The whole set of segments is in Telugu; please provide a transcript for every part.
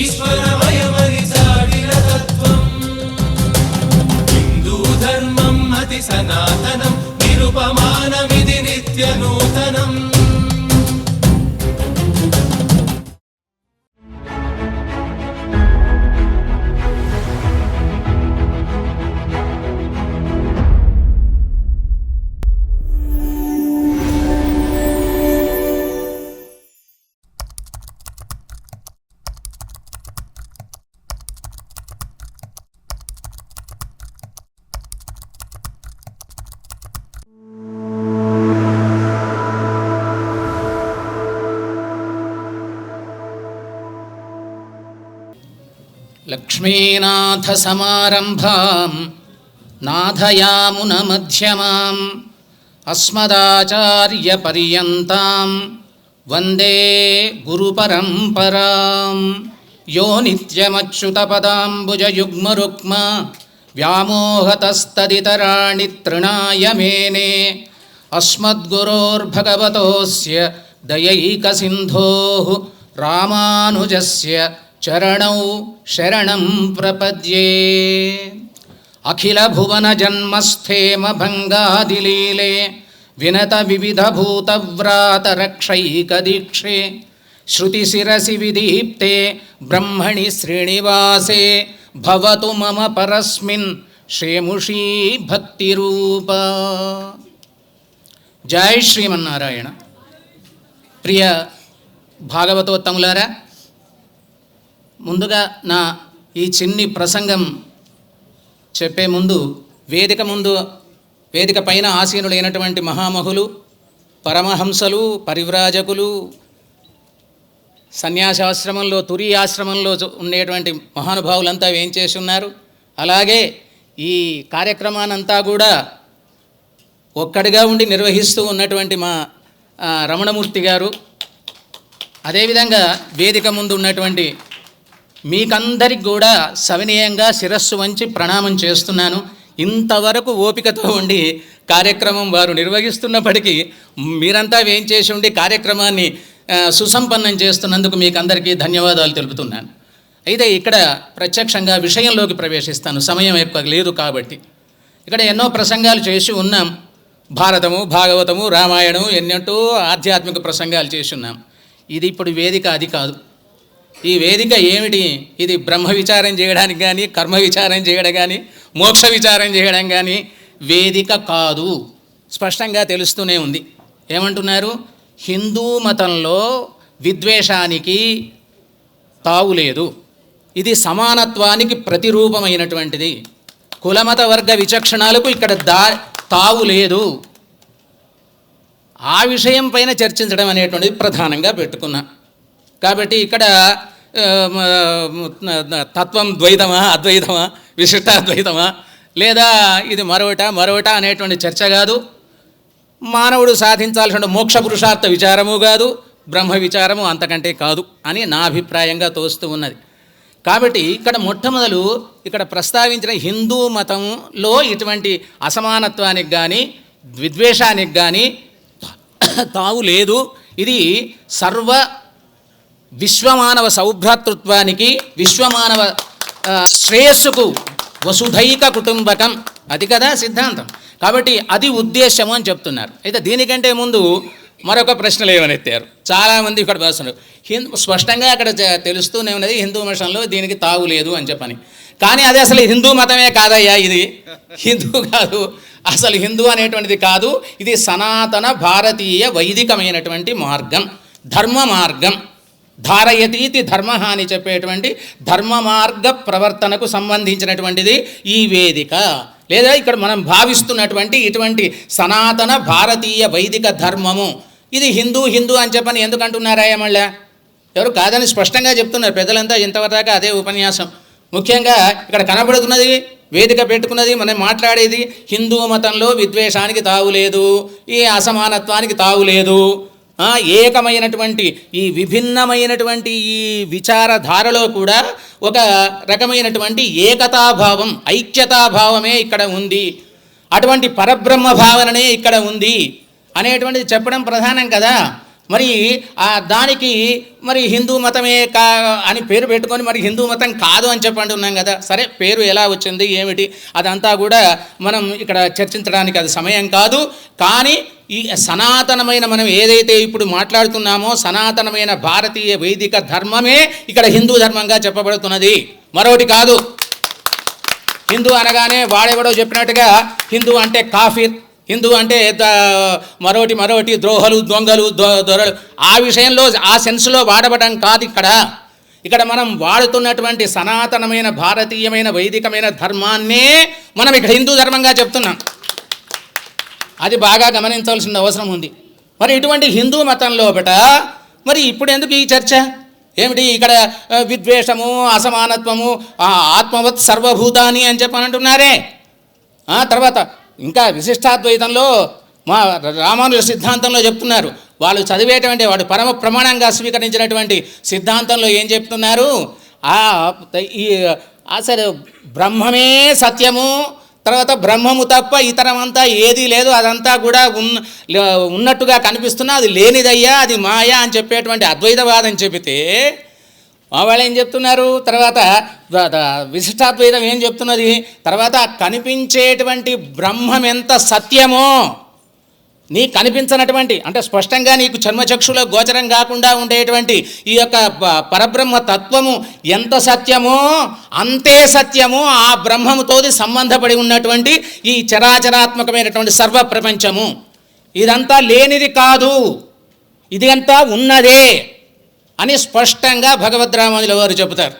ఈశ్వరమయమని చాటిన తత్వం. హిందూ ధర్మం అతి సనాతనం, నిరుపమానమిది నిత్య నూతనం. లక్ష్మీనాథసమారంభాం నాథయామునమధ్యమాం అస్మదాచార్యపర్యంతాం వందే గురుపరంపరాం. యో నిత్యమచ్యుతపదాంబుజయుగ్మరుక్మ వ్యామోహతస్తదితరాణి తృణాయ మేనే. అస్మద్గురోర్భగవతోస్య దయైకసింధోః రామానుజస్య చరణౌ శరణం ప్రపద్యే. అఖిల భువన జన్మస్థేమ భంగాదిలీలే వినత వివిధ భూతవ్రాత రక్షైక దీక్షే. శృతి శిరసి విదీప్తే బ్రహ్మణి శ్రీనివాసే భవతు మమ పరస్మిన్ శ్రేముషీ భక్తిరూప. జై శ్రీమన్నారాయణ. ప్రియ భాగవతోత్తములారా, ముందుగా నా ఈ చిన్ని ప్రసంగం చెప్పే ముందు వేదిక పైన ఆసీనులైనటువంటి మహామహులు, పరమహంసలు, పరివ్రాజకులు, సన్యాసాశ్రమంలో తురీయాశ్రమంలో ఉండేటువంటి మహానుభావులంతా ఏం చేసి ఉన్నారు. అలాగే ఈ కార్యక్రమానంతా కూడా ఒక్కడిగా ఉండి నిర్వహిస్తూ ఉన్నటువంటి మా రమణమూర్తి గారు, అదేవిధంగా వేదిక ముందు ఉన్నటువంటి మీకందరికి కూడా సవినయంగా శిరస్సు వంచి ప్రణామం చేస్తున్నాను. ఇంతవరకు ఓపికతో ఉండి కార్యక్రమం వారు నిర్వహిస్తున్నప్పటికీ మీరంతా ఏం చేసి ఉండి కార్యక్రమాన్ని సుసంపన్నం చేస్తున్నందుకు మీకు అందరికీ ధన్యవాదాలు తెలుపుతున్నాను. అయితే ఇక్కడ ప్రత్యక్షంగా విషయంలోకి ప్రవేశిస్తాను, సమయం ఎక్కువ లేదు కాబట్టి. ఇక్కడ ఎన్నో ప్రసంగాలు చేసి ఉన్నాం. భారతము, భాగవతము, రామాయణం, ఎన్నో ఆధ్యాత్మిక ప్రసంగాలు చేసి ఉన్నాం. ఇది ఇప్పుడు వేదిక అది కాదు. ఈ వేదిక ఏమిటి? ఇది బ్రహ్మ విచారం చేయడానికి కానీ, కర్మ విచారం చేయడం కానీ, మోక్ష విచారం చేయడం కానీ వేదిక కాదు. స్పష్టంగా తెలుస్తూనే ఉంది. ఏమంటున్నారు? హిందూ మతంలో విద్వేషానికి తావులేదు, ఇది సమానత్వానికి ప్రతిరూపమైనటువంటిది. కులమత వర్గ విచక్షణాలకు ఇక్కడ తావు లేదు. ఆ విషయం పైన చర్చించడం అనేటువంటిది ప్రధానంగా పెట్టుకున్నా. కాబట్టి ఇక్కడ తత్వం ద్వైతమా, అద్వైతమా, విశిష్టాద్వైతమా, లేదా ఇది మరొకట అనేటువంటి చర్చ కాదు. మానవుడు సాధించాల్సిన మోక్ష పురుషార్థ విచారము కాదు, బ్రహ్మ విచారము అంతకంటే కాదు అని నా అభిప్రాయంగా తోస్తూ ఉన్నది. కాబట్టి ఇక్కడ మొట్టమొదలు ఇక్కడ ప్రస్తావించిన హిందూ మతంలో ఇటువంటి అసమానత్వానికి కానీ విద్వేషానికి కానీ తావు లేదు. ఇది సర్వ విశ్వమానవ సౌభ్రాతృత్వానికి, విశ్వమానవ శ్రేయస్సుకు వసుధైక కుటుంబకం, అది కదా సిద్ధాంతం. కాబట్టి అది ఉద్దేశము అని చెప్తున్నారు. అయితే దీనికంటే ముందు మరొక ప్రశ్నలు ఏమనెత్తారు చాలామంది ఇక్కడ భాషలు. స్పష్టంగా అక్కడ తెలుస్తూనే ఉన్నది హిందూ మతంలో దీనికి తావు లేదు అని చెప్పని. కానీ అది అసలు హిందూ మతమే కాదయ్యా, ఇది హిందూ కాదు, అసలు హిందూ అనేటువంటిది కాదు. ఇది సనాతన భారతీయ వైదికమైనటువంటి మార్గం, ధర్మ మార్గం. ధారయతీతి ధర్మ అని చెప్పేటువంటి ధర్మ మార్గ ప్రవర్తనకు సంబంధించినటువంటిది ఈ వేదిక. లేదా ఇక్కడ మనం భావిస్తున్నటువంటి ఇటువంటి సనాతన భారతీయ వైదిక ధర్మము, ఇది హిందూ అని చెప్పని ఎందుకు అంటున్నారాయ? మళ్ళా ఎవరు కాదని స్పష్టంగా చెప్తున్నారు పెద్దలంతా. ఇంతవరకు అదే ఉపన్యాసం. ముఖ్యంగా ఇక్కడ కనబడుతున్నది, వేదిక పెట్టుకున్నది, మనం మాట్లాడేది హిందూ మతంలో విద్వేషానికి తావులేదు, ఈ అసమానత్వానికి తావులేదు, ఏకమైనటువంటి ఈ విభిన్నమైనటువంటి ఈ విచారధారలో కూడా ఒక రకమైనటువంటి ఏకతాభావం, ఐక్యతాభావమే ఇక్కడ ఉంది, అటువంటి పరబ్రహ్మ భావననే ఇక్కడ ఉంది అనేటువంటిది చెప్పడం ప్రధానం కదా. మరి దానికి మరి హిందూ మతమే అని పేరు పెట్టుకొని మరి హిందూ మతం కాదు అని చెప్పండి ఉన్నాం కదా. సరే, పేరు ఎలా వచ్చింది ఏమిటి అదంతా కూడా మనం ఇక్కడ చర్చించడానికి అది సమయం కాదు. కానీ ఈ సనాతనమైన మనం ఏదైతే ఇప్పుడు మాట్లాడుతున్నామో సనాతనమైన భారతీయ వైదిక ధర్మమే ఇక్కడ హిందూ ధర్మంగా చెప్పబడుతున్నది, మరొకటి కాదు. హిందూ అనగానే వాడెవడో చెప్పినట్టుగా హిందూ అంటే కాఫీర్, హిందూ అంటే మరోటి ద్రోహలు దొంగలు దొరలు, ఆ విషయంలో ఆ సెన్స్లో వాడబడడం కాదు. ఇక్కడ మనం వాడుతున్నటువంటి సనాతనమైన భారతీయమైన వైదికమైన ధర్మాన్నే మనం ఇక్కడ హిందూ ధర్మంగా చెప్తున్నాం. అది బాగా గమనించవలసిన అవసరం ఉంది. మరి ఇటువంటి హిందూ మతం లోపట మరి ఇప్పుడు ఎందుకు ఈ చర్చ ఏమిటి? ఇక్కడ విద్వేషము, అసమానత్వము, ఆత్మవత్ సర్వభూతాని అని చెప్పని అంటున్నారే. తర్వాత ఇంకా విశిష్టాద్వైతంలో మా రామానుజ సిద్ధాంతంలో చెప్తున్నారు. వాళ్ళు చదివేటువంటి వాడు పరమ ప్రమాణంగా స్వీకరించినటువంటి సిద్ధాంతంలో ఏం చెప్తున్నారు? అసలు బ్రహ్మమే సత్యము, తర్వాత బ్రహ్మము తప్ప ఇతరమంతా ఏదీ లేదు, అదంతా కూడా ఉన్నట్టుగా కనిపిస్తున్నా అది లేనిదయ్యా, అది మాయా అని చెప్పేటువంటి అద్వైతవాదం చెబితే వాళ్ళు ఏం చెప్తున్నారు? తర్వాత విశిష్టాద్వైతం ఏం చెప్తున్నది? తర్వాత కనిపించేటువంటి బ్రహ్మం ఎంత సత్యమో, నీ కనిపించినటువంటి అంటే స్పష్టంగా నీకు చర్మచక్షులో గోచరం కాకుండా ఉండేటువంటి ఈ యొక్క పరబ్రహ్మ తత్వము ఎంత సత్యమో అంతే సత్యము ఆ బ్రహ్మముతోది సంబంధపడి ఉన్నటువంటి ఈ చరాచరాత్మకమైనటువంటి సర్వ ప్రపంచము. ఇదంతా లేనిది కాదు, ఇది అంతా ఉన్నదే అని స్పష్టంగా భగవద్రామానుజుల వారు చెబుతారు.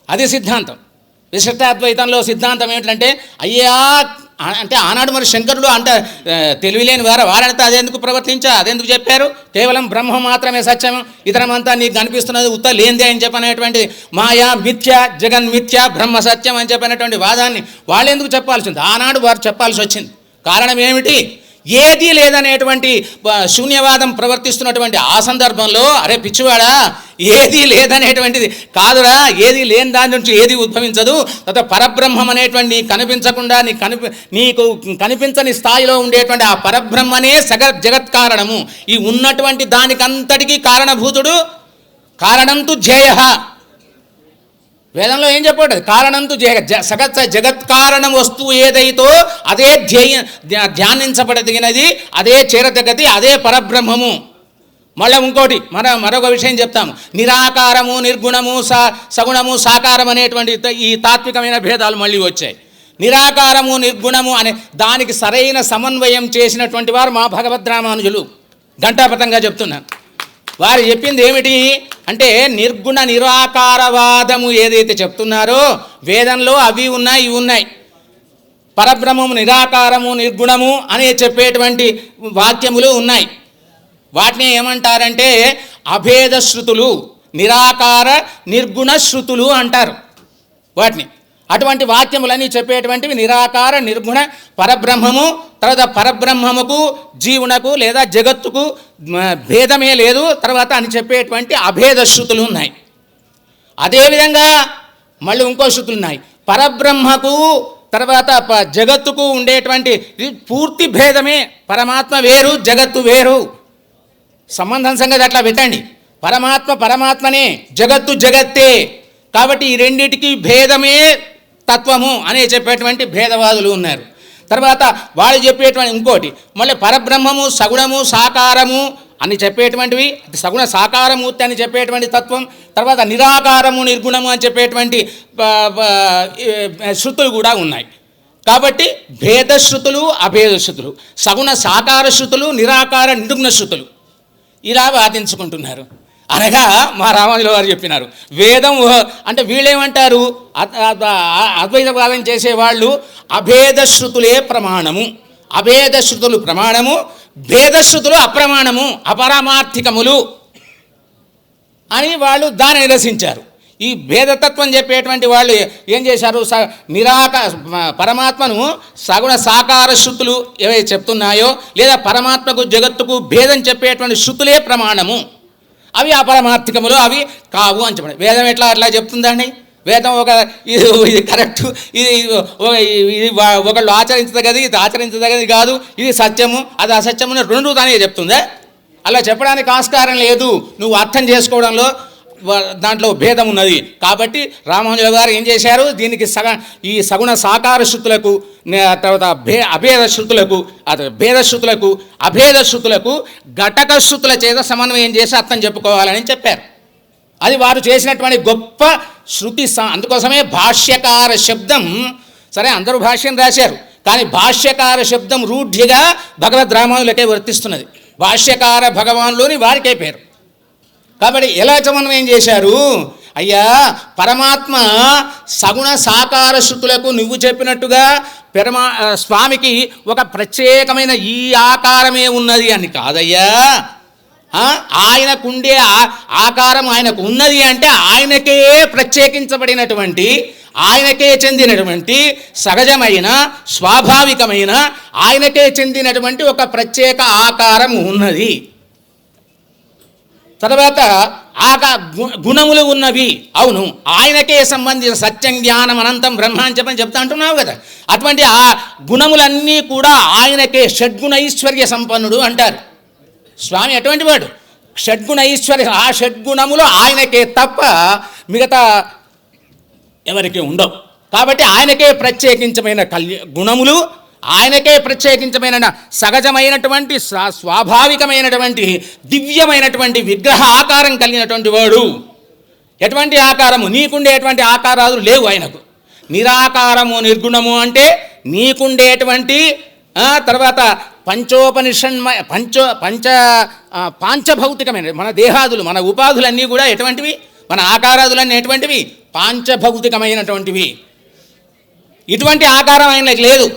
అది సిద్ధాంతం. విశిష్టాద్వైతంలో సిద్ధాంతం ఏమిటంటే, అయ్యా అంటే ఆనాడు మరి శంకరుడు అంటే తెలివిలేని వారంతా అదెందుకు అదెందుకు చెప్పారు? కేవలం బ్రహ్మ మాత్రమే సత్యం, ఇతరమంతా నీకు కనిపిస్తున్నది ఉత్త లేందే అని చెప్పనేటువంటి మాయా మిథ్య, జగన్మిథ్య, బ్రహ్మ సత్యం అని చెప్పినటువంటి వాదాన్ని వాళ్ళు ఎందుకు చెప్పాల్సి ఉంది? ఆనాడు వారు చెప్పాల్సి వచ్చింది. కారణం ఏమిటి? ఏదీ లేదనేటువంటి శూన్యవాదం ప్రవర్తిస్తున్నటువంటి ఆ సందర్భంలో, అరే పిచ్చివాడా, ఏదీ లేదనేటువంటిది కాదురా, ఏదీ లేని దాని నుంచి ఏది ఉద్భవించదు. తర్వాత పరబ్రహ్మం అనేటువంటి కనిపించకుండా నీకు కనిపించని స్థాయిలో ఉండేటువంటి ఆ పరబ్రహ్మనే జగత్ కారణము. ఈ ఉన్నటువంటి దానికంతటికీ కారణభూతుడు కారణంతు ధ్యేయ. వేదంలో ఏం చెప్పబడ్డది? కారణంతు జగత్ కారణం వస్తువు ఏదైతో అదే ధ్యానించబడదగినది, అదే చేరదగతి, అదే పరబ్రహ్మము. మళ్ళీ ఇంకోటి మరొక విషయం చెప్తాము. నిరాకారము, నిర్గుణము, సగుణము, సాకారం అనేటువంటి ఈ తాత్వికమైన భేదాలు మళ్ళీ వచ్చాయి. నిరాకారము, నిర్గుణము అనే దానికి సరైన సమన్వయం చేసినటువంటి వారు మా భగవద్రామానుజులు. ఘంటాపథంగా చెప్తున్నాను. వారు చెప్పింది ఏమిటి అంటే, నిర్గుణ నిరాకారవాదము ఏదైతే చెప్తున్నారో వేదంలో అవి ఉన్నాయి, ఇవి ఉన్నాయి. పరబ్రహ్మము నిరాకారము, నిర్గుణము అనే చెప్పేటువంటి వాక్యములు ఉన్నాయి. వాటిని ఏమంటారంటే అభేద శృతులు, నిరాకార నిర్గుణ శృతులు అంటారు వాటిని. అటువంటి వాక్యములని చెప్పేటువంటివి నిరాకార నిర్గుణ పరబ్రహ్మము. తర్వాత పరబ్రహ్మముకు జీవునకు లేదా జగత్తుకు భేదమే లేదు తర్వాత అని చెప్పేటువంటి అభేద శృతులు ఉన్నాయి. అదేవిధంగా మళ్ళీ ఇంకో శృతులు ఉన్నాయి. పరబ్రహ్మకు తర్వాత జగత్తుకు ఉండేటువంటి పూర్తి భేదమే, పరమాత్మ వేరు, జగత్తు వేరు. సంబంధం సంగతి అట్లా పెట్టండి. పరమాత్మ పరమాత్మనే, జగత్తు జగత్తే. కాబట్టి ఈ రెండింటికి భేదమే తత్వము అనే చెప్పేటువంటి భేదవాదులు ఉన్నారు. తర్వాత వాళ్ళు చెప్పేటువంటి ఇంకోటి మళ్ళీ పరబ్రహ్మము సగుణము సాకారము అని చెప్పేటువంటివి, సగుణ సాకారమూర్తి అని చెప్పేటువంటి తత్వం. తర్వాత నిరాకారము నిర్గుణము అని చెప్పేటువంటి శృతులు కూడా ఉన్నాయి. కాబట్టి భేదశృతులు, అభేద శృతులు, సగుణ సాకార శృతులు, నిరాకార నిర్గుణ శృతులు ఇలా వాదించుకుంటున్నారు. అనగా మా రామానుజుల వారు చెప్పినారు, వేదం అంటే వీళ్ళేమంటారు, అద్వైతవాదం చేసేవాళ్ళు అభేదశృతులే ప్రమాణము, అభేదశృతులు ప్రమాణము, భేదశృతులు అప్రమాణము, అపరమార్థికములు అని వాళ్ళు దాన్ని నిరసించారు. ఈ భేదతత్వం చెప్పేటువంటి వాళ్ళు ఏం చేశారు, పరమాత్మను సగుణ సాకార శృతులు ఏవైతే చెప్తున్నాయో లేదా పరమాత్మకు జగత్తుకు భేదం చెప్పేటువంటి శృతులే ప్రమాణము, అవి అపరమార్థికములు, అవి కావు అని చెప్పండి. వేదం అట్లా చెప్తుందండి. వేదం ఇది కరెక్టు, ఇది ఒకళ్ళు ఆచరించదగది, ఇది ఆచరించదగది కాదు, ఇది సత్యము అది అసత్యము రెండు తానే చెప్తుందా? అలా చెప్పడానికి ఆస్కారం లేదు. నువ్వు అర్థం చేసుకోవడంలో దాంట్లో భేదం ఉన్నది. కాబట్టి రామానుజుల గారు ఏం చేశారు, దీనికి ఈ సగుణ సాకార శృతులకు, తర్వాత అభేద శృతులకు, భేద శృతులకు, అభేద శృతులకు ఘటక శృతుల చేత సమన్వయం చేసి అర్థం చెప్పుకోవాలని చెప్పారు. అది వారు చేసినటువంటి గొప్ప శృతి. అందుకోసమే భాష్యకార శబ్దం, సరే అందరూ భాష్యం రాశారు, కానీ భాష్యకార శబ్దం రూఢ్యగా భగవద్ రామానులకే వర్తిస్తున్నది. భాష్యకార భగవానులోని వారికే పేరు. కాబట్టి ఎలా సమన్వయం చేశారు? అయ్యా, పరమాత్మ సగుణ సాకార శృతులకు నువ్వు చెప్పినట్టుగా స్వామికి ఒక ప్రత్యేకమైన ఈ ఆకారమే ఉన్నది అని కాదయ్యా. ఆయనకుండే ఆకారం ఆయనకు ఉన్నది అంటే ఆయనకే ప్రత్యేకించబడినటువంటి, ఆయనకే చెందినటువంటి సహజమైన స్వాభావికమైన ఆయనకే చెందినటువంటి ఒక ప్రత్యేక ఆకారం ఉన్నది. తర్వాత గుణములు ఉన్నవి. అవును, ఆయనకే సంబంధించిన సత్యం, జ్ఞానం, అనంతం, బ్రహ్మ అని చెప్పని చెప్తా అంటున్నావు కదా. అటువంటి ఆ గుణములన్నీ కూడా ఆయనకే షడ్గుణ ఐశ్వర్య సంపన్నుడు అంటారు. స్వామి అటువంటి వాడు, షడ్గుణ ఐశ్వర్య. ఆ షడ్గుణములు ఆయనకే తప్ప మిగతా ఎవరికి ఉండవు. కాబట్టి ఆయనకే ప్రత్యేకించమైన గుణములు, ఆయనకే ప్రత్యేకించమైన సహజమైనటువంటి స్వాభావికమైనటువంటి దివ్యమైనటువంటి విగ్రహ ఆకారం కలిగినటువంటి వాడు. ఎటువంటి ఆకారము? నీకుండేటువంటి ఆకారాలు లేవు ఆయనకు. నిరాకారము నిర్గుణము అంటే నీకుండేటువంటి, తర్వాత పంచోపనిషన్మయ పాంచభౌతికమైన మన దేహాదులు, మన ఉపాధులన్నీ కూడా ఎటువంటివి? మన ఆకారాదులన్నీ ఎటువంటివి? పాంచభౌతికమైనటువంటివి. ఇటువంటి ఆకారం ఆయనకు లేదు.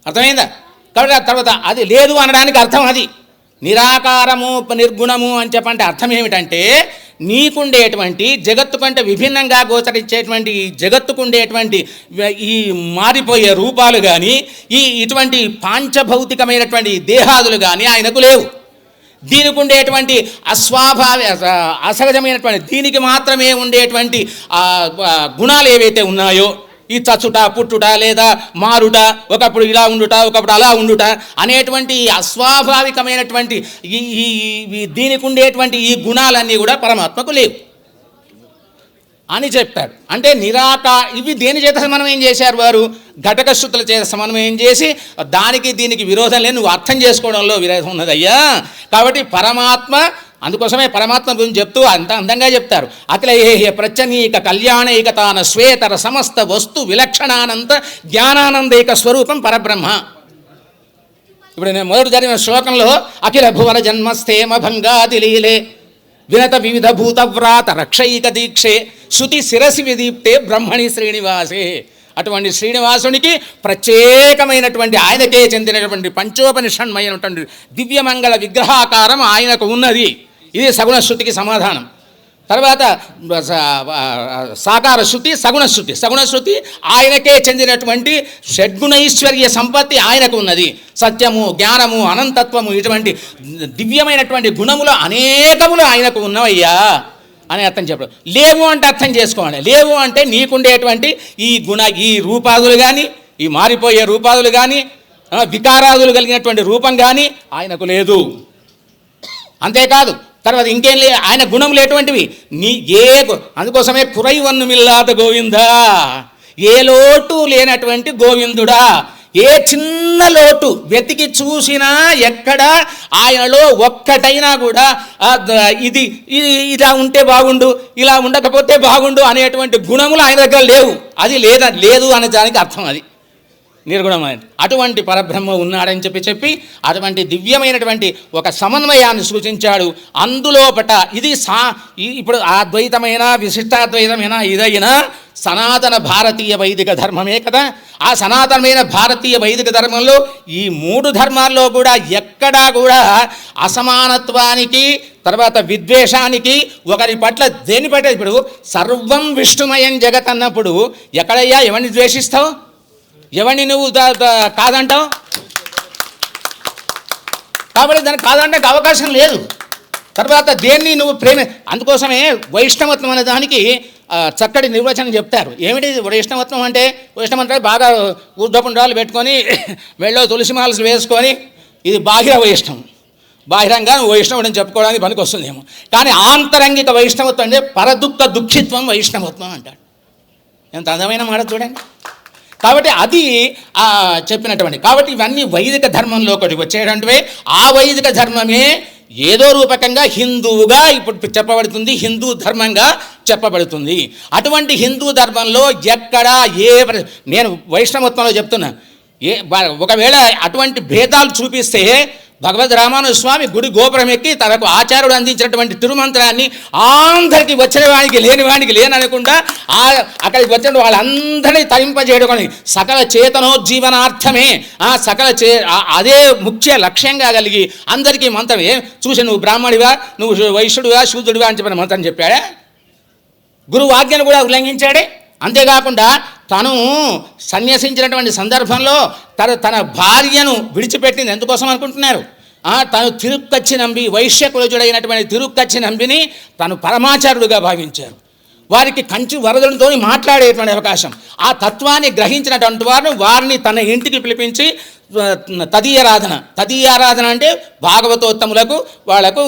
అర్థమైందా? కాబట్టి తర్వాత అది లేదు అనడానికి అర్థం అది. నిరాకారము నిర్గుణము అని చెప్పంటే అర్థం ఏమిటంటే, నీకుండేటువంటి జగత్తు కంటే విభిన్నంగా గోచరించేటువంటి జగత్తుకుండేటువంటి ఈ మారిపోయే రూపాలు కానీ, ఇటువంటి పాంచభౌతికమైనటువంటి దేహాదులు కానీ ఆయనకు లేవు. దీనికి ఉండేటువంటి అసహజమైనటువంటి, దీనికి మాత్రమే ఉండేటువంటి గుణాలు ఏవైతే ఉన్నాయో, ఈ చచ్చుట, పుట్టుట, లేదా మారుట, ఒకప్పుడు ఇలా ఉండుట, ఒకప్పుడు అలా ఉండుట అనేటువంటి అస్వాభావికమైనటువంటి దీనికి ఉండేటువంటి ఈ గుణాలన్నీ కూడా పరమాత్మకు లేవు అని చెప్తాడు. అంటే ఇవి దేని చేత సమన్వయం చేశారు వారు? ఘటక శృతుల చేత సమన్వయం చేసి, దానికి దీనికి విరోధం లేదు, నువ్వు అర్థం చేసుకోవడంలో విరోధం ఉన్నదయ్యా. కాబట్టి పరమాత్మ, అందుకోసమే పరమాత్మ గురించి చెప్తూ అంత అందంగా చెప్తారు. అఖిలయేహ్య ప్రత్యనీక కళ్యాణైకతాన శ్వేతర సమస్త వస్తు విలక్షణానంద జ్ఞానానందైక స్వరూపం పరబ్రహ్మ. ఇప్పుడు నేను మొదటి జరిగిన శ్లోకంలో అఖిల భువన జన్మస్థేమ భంగాది లీలే వినత వివిధ భూతవ్రాత రక్షైక దీక్షే శృతి శిరసి విదీప్తే బ్రహ్మణి శ్రీనివాసే. అటువంటి శ్రీనివాసునికి ప్రత్యేకమైనటువంటి, ఆయనకే చెందినటువంటి పంచోపనిషన్మైనటువంటి దివ్యమంగళ విగ్రహాకారం ఆయనకు ఉన్నది. ఇది సగుణ శృతికి సమాధానం. తర్వాత సాకార శృతి, సగుణ శృతి. సగుణ శృతి ఆయనకే చెందినటువంటి షడ్గుణైశ్వర్య సంపత్తి ఆయనకు ఉన్నది. సత్యము, జ్ఞానము, అనంతత్వము, ఇటువంటి దివ్యమైనటువంటి గుణములు అనేకములు ఆయనకు ఉన్నవయ్యా అని అర్థం చెప్పడం. లేవు అంటే అర్థం చేసుకోవాలి. లేవు అంటే నీకుండేటువంటి ఈ రూపాదులు కానీ, ఈ మారిపోయే రూపాదులు కానీ, వికారాదులు కలిగినటువంటి రూపం కానీ ఆయనకు లేదు. అంతేకాదు తర్వాత ఇంకేం లే, ఆయన గుణములు ఎటువంటివి? అందుకోసమే కురైవన్ను మిల్లాత గోవిందా, ఏ లోటు లేనటువంటి గోవిందుడా. ఏ చిన్న లోటు వెతికి చూసినా ఎక్కడ ఆయనలో ఒక్కటైనా కూడా ఇలా ఉంటే బాగుండు, ఇలా ఉండకపోతే బాగుండు అనేటువంటి గుణములు ఆయన దగ్గర లేవు. అది లేదు అనే దానికి అర్థం అది నిర్గుణమైన. అటువంటి పరబ్రహ్మ ఉన్నాడని చెప్పి అటువంటి దివ్యమైనటువంటి ఒక సమన్వయాన్ని సూచించాడు. అందులోపట ఇది ఇప్పుడు అద్వైతమైన విశిష్టాద్వైతమైన ఇదైనా సనాతన భారతీయ వైదిక ధర్మమే కదా. ఆ సనాతనమైన భారతీయ వైదిక ధర్మంలో ఈ 3 ధర్మాల్లో కూడా ఎక్కడా కూడా అసమానత్వానికి, తర్వాత విద్వేషానికి, ఒకరి పట్ల దేని పట్ల, ఇప్పుడు సర్వం విష్ణుమయం జగత్ అన్నప్పుడు ఎక్కడయ్యా ఎవరిని ద్వేషిస్తావు? ఎవరిని నువ్వు కాదంటావు? కాబట్టి దానికి కాదంటే అవకాశం లేదు. తర్వాత దేన్ని నువ్వు అందుకోసమే వైష్ణవత్వం అనే దానికి చక్కటి నిర్వచనం చెప్తారు. ఏమిటి వైష్ణవత్వం అంటే? వైష్ణవం అంటే బాగా ఊర్ధపుండ్రాలు పెట్టుకొని మెళ్ళో తులసి మాలలు వేసుకొని, ఇది బాహ్య వైష్ణవం. బాహిరంగా నువ్వు వైష్ణవుడు అని చెప్పుకోవడానికి పనికి వస్తుందేమో, కానీ ఆంతరంగిక వైష్ణవత్వం అంటే పరదుఃఖ దుఃఖిత్వం వైష్ణవత్వం అంటాడు. ఎంత అందమైన మాట చూడండి. కాబట్టి అది చెప్పినటువంటి, కాబట్టి ఇవన్నీ వైదిక ధర్మంలో ఒకటి వచ్చేటటువంటివే. ఆ వైదిక ధర్మమే ఏదో రూపకంగా హిందువుగా ఇప్పుడు చెప్పబడుతుంది, హిందూ ధర్మంగా చెప్పబడుతుంది. అటువంటి హిందూ ధర్మంలో ఎక్కడ నేను వైష్ణవత్వంలో చెప్తున్నా, ఒకవేళ అటువంటి భేదాలు చూపిస్తే భగవద్ రామానుజ స్వామి గుడి గోపురం ఎక్కి తనకు ఆచార్యుడు అందించినటువంటి తిరుమంత్రాన్ని అందరికీ వచ్చిన వానికి లేని వానికి లేననకుండా అక్కడికి వచ్చిన వాళ్ళందరినీ తరింపజేయడం సకల చేతనోజ్జీవనార్థమే అదే ముఖ్య లక్ష్యంగా కలిగి అందరికీ మంత్రమే. చూసి నువ్వు బ్రాహ్మడివా, నువ్వు వైశ్యుడివా, శూద్రుడివా అని చెప్పిన మంత్రం చెప్పాడే, గురువు ఆజ్ఞను కూడా ఉల్లంఘించాడే. అంతేకాకుండా తను సన్యసించినటువంటి సందర్భంలో తన భార్యను విడిచిపెట్టింది ఎందుకోసం అనుకుంటున్నారు? తను తిరుక్కచ్చి నంబి, వైశ్య కులజుడైనటువంటి తిరుక్కచ్చి నంబిని తను పరమాచార్యుడుగా భావించారు. వారికి కంచి వరదలతో మాట్లాడేటువంటి అవకాశం, ఆ తత్వాన్ని గ్రహించినటువంటి వారిని తన ఇంటికి పిలిపించి తదీయారాధన అంటే భాగవతోత్తములకు వాళ్లకు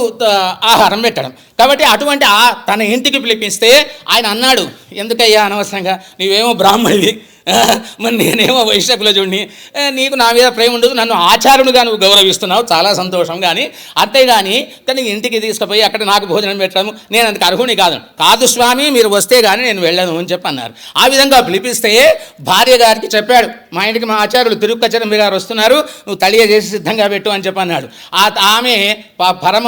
ఆహారం పెట్టడం. కాబట్టి అటువంటి తన ఇంటికి పిలిపిస్తే ఆయన అన్నాడు, ఎందుకయ్యా అనవసరంగా, నీవేమో బ్రాహ్మణివి, మరి నేనేమో వైశ్య కులజుడిని, నీకు నా మీద ప్రేమ ఉండదు, నన్ను ఆచార్యునిగా నువ్వు గౌరవిస్తున్నావు, చాలా సంతోషం, కానీ అంతేగాని కానీ ఇంటికి తీసుకుపోయి అక్కడ నాకు భోజనం పెట్టడం నేను అందుకు అర్హుని కాదు స్వామి, మీరు వస్తే కానీ నేను వెళ్ళను అని చెప్పి అన్నారు. ఆ విధంగా పిలిపిస్తే భార్య గారికి చెప్పాడు, మా ఇంటికి మా ఆచార్యులు తిరుక్కచ్చరంబి గారు వస్తున్నారు, నువ్వు తడియ చేసి సిద్ధంగా పెట్టు అని చెప్పి అన్నాడు. ఆమె పరమ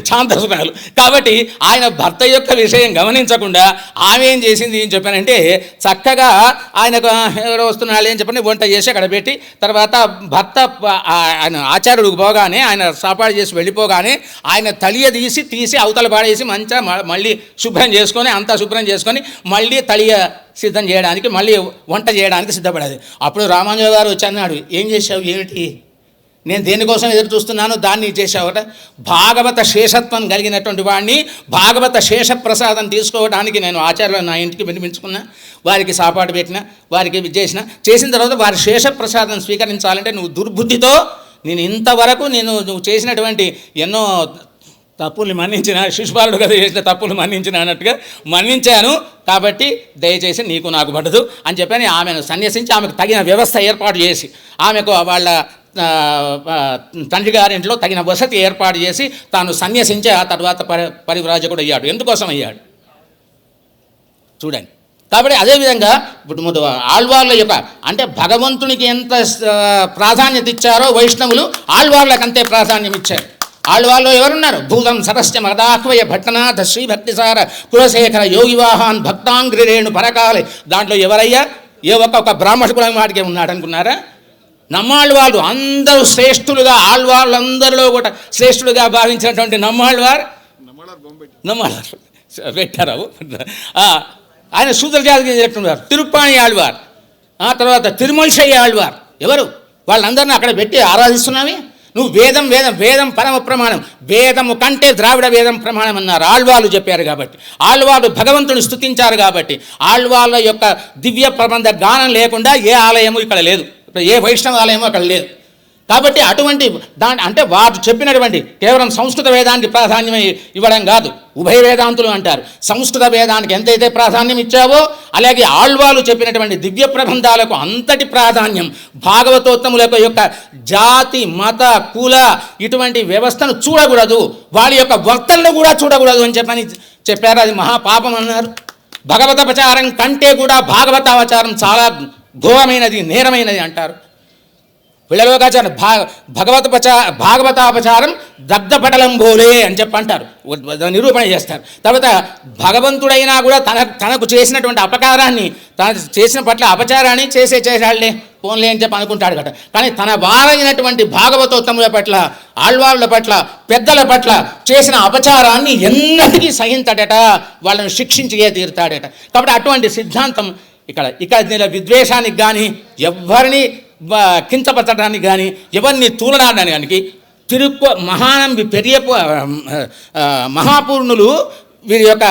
చాందసుకున్నారు కాబట్టి ఆయన భర్త యొక్క విషయం గమనించకుండా ఆమె ఏం చేసింది ఏం చెప్పానంటే, చక్కగా ఆయనకు ఎవరో వస్తున్నాడు అని చెప్పని వంట చేసి అక్కడ పెట్టి, తర్వాత భర్త ఆయన ఆచార్యుడికి పోగానే, ఆయన సాపాడు చేసి వెళ్ళిపోగానే ఆయన తలియ తీసి అవతల పాడేసి మంచిగా మళ్ళీ శుభ్రం చేసుకొని, అంతా శుభ్రం చేసుకొని మళ్ళీ తలియ సిద్ధం చేయడానికి, మళ్ళీ వంట చేయడానికి సిద్ధపడేది. అప్పుడు రామానుజ గారు వచ్చి అన్నాడు, ఏం చేశావు, ఏమిటి, నేను దేనికోసం ఎదురు చూస్తున్నాను దాన్ని చేసావట. భాగవత శేషత్వం కలిగినటువంటి వాడిని, భాగవత శేష ప్రసాదం తీసుకోవడానికి నేను ఆచార్యులను నా ఇంటికి వినిపించుకున్నా, వారికి సాపాటు పెట్టిన, వారికి చేసిన తర్వాత వారి శేష ప్రసాదం స్వీకరించాలంటే నువ్వు దుర్బుద్ధితో నేను ఇంతవరకు నువ్వు చేసినటువంటి ఎన్నో తప్పుల్ని మన్నించిన, శిశుపాలుడు కదా చేసిన తప్పులు మన్నించిన అన్నట్టుగా మన్నించాను, కాబట్టి దయచేసి నీకు నాకు పడదు అని చెప్పని ఆమెను సన్యసించి ఆమెకు తగిన వ్యవస్థ ఏర్పాటు చేసి, ఆమెకు వాళ్ళ తండ్రి గారింట్లో తగిన వసతి ఏర్పాటు చేసి తాను సన్యసించి ఆ తర్వాత పరివ్రాజకుడు అయ్యాడు. ఎందుకోసం అయ్యాడు చూడండి. కాబట్టి అదేవిధంగా ఇప్పుడు ఆళ్వార్ల యొక్క అంటే భగవంతునికి ఎంత ప్రాధాన్యత ఇచ్చారో వైష్ణవులు ఆళ్వార్లకు అంతే ప్రాధాన్యం ఇచ్చారు. ఆళ్వార్లో ఎవరున్నారు? భూతం సరస్య మదాహ్వయ భట్టనాథ శ్రీభక్తిసార కులశేఖర యోగివాహాన్ భక్తాంగ్రిరేణు పరకాలే. దాంట్లో ఎవరయ్యా? ఏ ఒక బ్రాహ్మణ కులం వాడికే ఉన్నాడు అనుకున్నారా? నమ్మాళ్ళవాళ్ళు అందరూ శ్రేష్ఠులుగా, ఆళ్వాళ్ళందరిలో కూడా శ్రేష్ఠులుగా భావించినటువంటి నమ్మాళ్ళవారు పెట్టారావు. ఆయన శూద్రజాతికి చెప్తున్నారు. తిరుప్పాణి ఆళ్వార్, ఆ తర్వాత తిరుమలశయ్య ఆళ్వార్, ఎవరు వాళ్ళందరినీ అక్కడ పెట్టి ఆరాధిస్తున్నామే. నువ్వు వేదం పరమ ప్రమాణం, వేదము కంటే ద్రావిడ వేదం ప్రమాణం అన్నారు ఆళ్వాళ్ళు చెప్పారు. కాబట్టి ఆళ్వాళ్ళు భగవంతుని స్తుతించారు. కాబట్టి ఆళ్వాళ్ళ యొక్క దివ్య ప్రబంధ గానం లేకుండా ఏ ఆలయము ఇక్కడ లేదు, ఏ వైష్ణవ ఆలయము అక్కడ లేదు. కాబట్టి అటువంటి అంటే వారు చెప్పినటువంటి కేవలం సంస్కృత వేదానికి ప్రాధాన్యం ఇవ్వడం కాదు, ఉభయ వేదాంతులు అంటారు. సంస్కృత వేదానికి ఎంతైతే ప్రాధాన్యం ఇచ్చావో అలాగే ఆళ్వాళ్ళు చెప్పినటువంటి దివ్య ప్రబంధాలకు అంతటి ప్రాధాన్యం. భాగవతోత్తముల యొక్క జాతి మత కుల ఇటువంటి వ్యవస్థను చూడకూడదు, వాళ్ళ యొక్క వర్తనను కూడా చూడకూడదు అని చెప్పారు. అది మహాపాపం అన్నారు. భగవతాపచారం కంటే కూడా భాగవతాపచారం చాలా ఘోరమైనది, నేరమైనది అంటారు. పిల్లలోకాచారం భాగవతాపచారం దగ్ధపటలంబోలే అని చెప్పంటారు, నిరూపణ చేస్తారు. తర్వాత భగవంతుడైనా కూడా తనకు చేసినటువంటి అపకారాన్ని, తన చేసిన పట్ల అపచారాన్ని చేసాడులే పోన్లే అని చెప్పి అనుకుంటాడు కదా. కానీ తన వారైనటువంటి భాగవతోత్తముల పట్ల, ఆళ్వాళ్ళ పట్ల, పెద్దల పట్ల చేసిన అపచారాన్ని ఎన్నటికీ సహించడట, వాళ్ళని శిక్షించే తీరుతాడట. కాబట్టి అటువంటి సిద్ధాంతం ఇక్కడ విద్వేషానికి కానీ, ఎవరిని కించపరచడానికి కానీ, ఎవరిని తూలడానికి మహానంబి పెరియ మహాపూర్ణులు వీరి యొక్క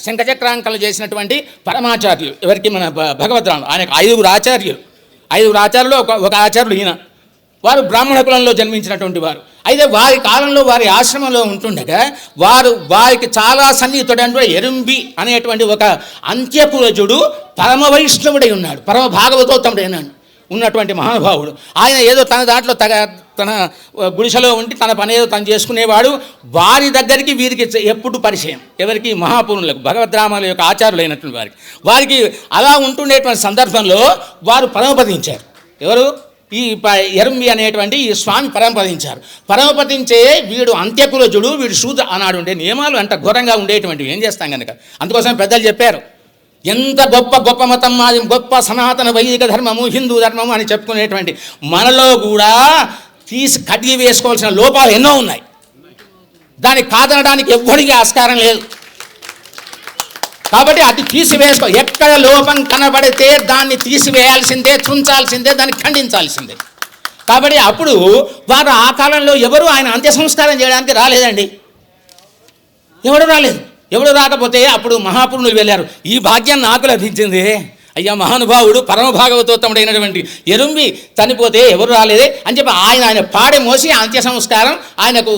శంఖచక్రాంకలు చేసినటువంటి పరమాచార్యులు ఎవరికి మన భగవద్రాము, ఆయనకు 5 ఆచార్యులు. 5 ఆచార్యులు ఒక ఆచార్యులు ఈయన. వారు బ్రాహ్మణ కులంలో జన్మించినటువంటి వారు. అయితే వారి కాలంలో వారి ఆశ్రమంలో ఉంటుండగా వారికి చాలా సన్నిహితుడు ఎరుంబి అనేటువంటి ఒక అంత్యకులజుడు పరమ వైష్ణవుడై ఉన్నాడు, పరమ భాగవతోత్తముడైనాడు ఉన్నటువంటి మహానుభావుడు. ఆయన ఏదో తన దాంట్లో తన గుడిసెలో ఉండి తన పని ఏదో తను చేసుకునేవాడు. వారి దగ్గరికి వీరికి ఎప్పుడు పరిచయం, ఎవరికి? మహాపురులకు, భగవద్రామాల యొక్క ఆచారులైనటువంటి వారికి అలా ఉంటుండేటువంటి సందర్భంలో వారు పరమపదించారు. ఎవరు? ఈ ఎరుంబి అనేటువంటి ఈ స్వామి పరమపదించారు. పరమపదించే వీడు అంత్యకులజుడు, వీడు శూద్ర ఆనాడు ఉండే నియమాలు అంత ఘోరంగా ఉండేటువంటివి. ఏం చేస్తాం కనుక అందుకోసం పెద్దలు చెప్పారు, ఎంత గొప్ప మతం మాది, గొప్ప సనాతన వైదిక ధర్మము, హిందూ ధర్మము అని చెప్పుకునేటువంటి మనలో కూడా కడిగి వేసుకోవాల్సిన లోపాలు ఎన్నో ఉన్నాయి. దాన్ని కాదనడానికి ఎవ్వడికి ఆస్కారం లేదు. కాబట్టి అది తీసివేసుకో, ఎక్కడ లోపం కనబడితే దాన్ని తీసివేయాల్సిందే, చుంచాల్సిందే, దాన్ని ఖండించాల్సిందే. కాబట్టి అప్పుడు వారు ఆ కాలంలో ఎవరు ఆయన అంత్య సంస్కారం చేయడానికి రాలేదండి, ఎవడు రాకపోతే అప్పుడు మహాపురుషులు వెళ్ళారు. ఈ భాగ్యం నాకు లభించింది, అయ్యా మహానుభావుడు పరమ భాగవతోత్తముడైనటువంటి ఎరుంబి చనిపోతే ఎవరు రాలేదే అని చెప్పి ఆయన పాడే మోసి అంత్య సంస్కారం ఆయనకు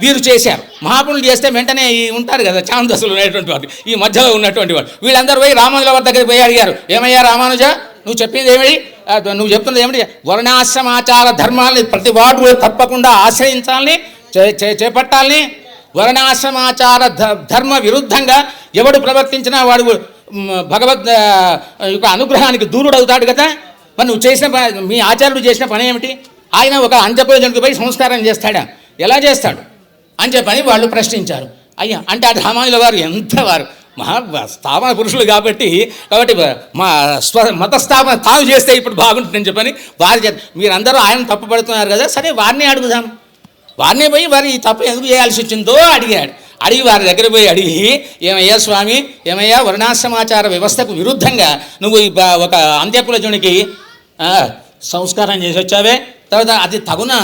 వీరు చేశారు. మహాపురుషులు చేస్తే వెంటనే ఉంటారు కదా చాందసులు అనేటువంటి వారు, ఈ మధ్యలో ఉన్నటువంటి వారు, వీళ్ళందరూ పోయి రామానుజుల వారి దగ్గరికి పోయి అడిగారు, ఏమయ్యా రామానుజ, నువ్వు చెప్పింది ఏమిటి, నువ్వు చెప్తున్నది ఏమిటి? వర్ణాశ్రమాచార ధర్మాలని ప్రతి వాడు తప్పకుండా ఆశ్రయించాలని, చేపట్టాలని. వర్ణాశ్రమాచార ధర్మ విరుద్ధంగా ఎవడు ప్రవర్తించినా వాడు భగవద్ అనుగ్రహానికి దూరుడవుతాడు కదా. మరి నువ్వు చేసిన మీ ఆచార్యుడు చేసిన పని ఏమిటి? ఆయన ఒక అంత్యప్రయోజనకు పోయి సంస్కారం చేస్తాడా? ఎలా చేస్తాడు అని చెప్పని వాళ్ళు ప్రశ్నించారు. అయ్యా అంటే ఆ రామానుజుల వారు ఎంత వారు స్థాపన పురుషులు కాబట్టి మా మత స్థాపన తాను చేస్తే ఇప్పుడు బాగుంటుందని చెప్పని వారు మీరందరూ ఆయన తప్పుపడుతున్నారు కదా, సరే వారిని అడుగుదాం. వారిని పోయి వారి ఈ తప్పు ఎందుకు చేయాల్సి వచ్చిందో అడిగాడు. అడిగి వారి దగ్గర పోయి అడిగి, ఏమయ్యా స్వామి, ఏమయ్యా వర్ణాశ్రమాచార వ్యవస్థకు విరుద్ధంగా నువ్వు ఒక అంత్యకులజునికి సంస్కారం చేసి వచ్చావే, తర్వాత అది తగునా